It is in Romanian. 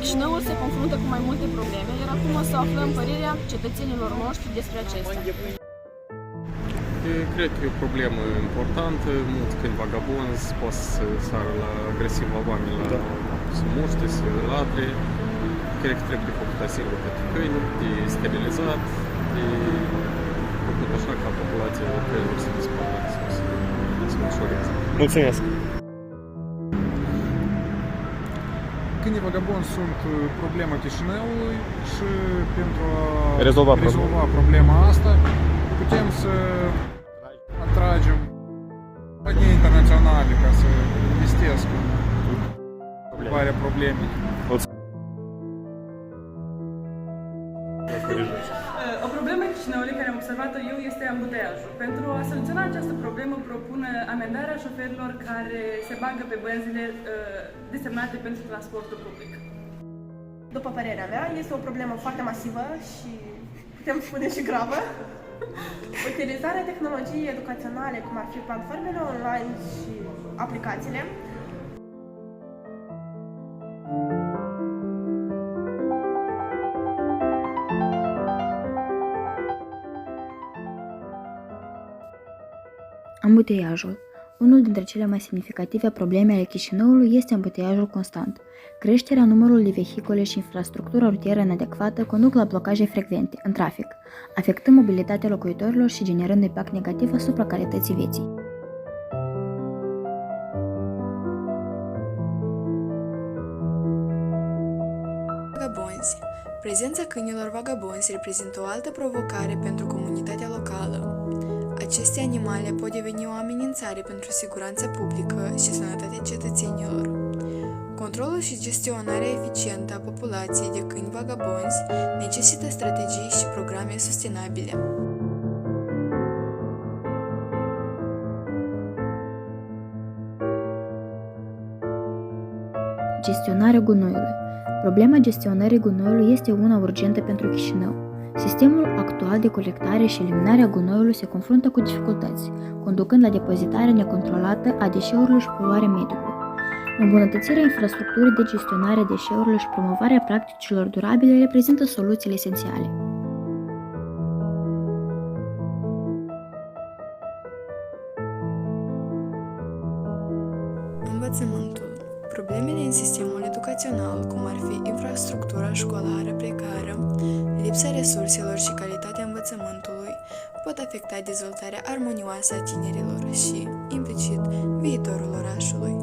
Chișinăul se confruntă cu mai multe probleme, iar acum o să aflăm părerea cetățenilor noștri despre acestea. Cred că e o problemă importantă. Mulți câini vagabonzi pot să sară la agresiv la oameni, să muște, să ladre. Cred că trebuie făcut asigură pentru câini, de sterilizat, de făcut așa ca populația câinilor să dispară, să ușureze. Mulțumesc! Câinii vagabonzi sunt problema Chișinăului și pentru a rezolva problema asta putem să atragem companii internaționale ca să investească în rezolvarea problemei. O problemă în Chișinăului care am observat-o eu este ambuteiajul. Pentru a soluționa această problemă propun amendarea șoferilor care se bagă pe benzile desemnate pentru transportul public. După părerea mea, este o problemă foarte masivă și putem spune și gravă. Utilizarea tehnologiei educaționale, cum ar fi platformele online și aplicațiile, Ambuteiajul. Unul dintre cele mai semnificative probleme ale Chișinăului este ambuteiajul constant. Creșterea numărului de vehicule și infrastructura rutieră inadecvată conduc la blocaje frecvente în trafic, afectând mobilitatea locuitorilor și generând impact negativ asupra calității vieții. Vagabonzi. Prezența câinilor vagabonzi reprezintă o altă provocare pentru comunitatea locală. Aceste animale pot deveni o amenințare pentru siguranța publică și sănătatea cetățenilor. Controlul și gestionarea eficientă a populației de câini vagabonzi necesită strategii și programe sustenabile. Gestionarea gunoiului. Problema gestionării gunoiului este una urgentă pentru Chișinău. Sistemul actual de colectare și eliminare a gunoiului se confruntă cu dificultăți, conducând la depozitarea necontrolată a deșeurilor și poluarea mediului. Îmbunătățirea infrastructurii de gestionare a deșeurilor și promovarea practicilor durabile reprezintă soluțiile esențiale. Învățământul. Problemele în sistemul educațional, cum ar fi infrastructura școlară precară, lipsa resurselor și calitatea învățământului, pot afecta dezvoltarea armonioasă a tinerilor și, implicit, viitorul orașului.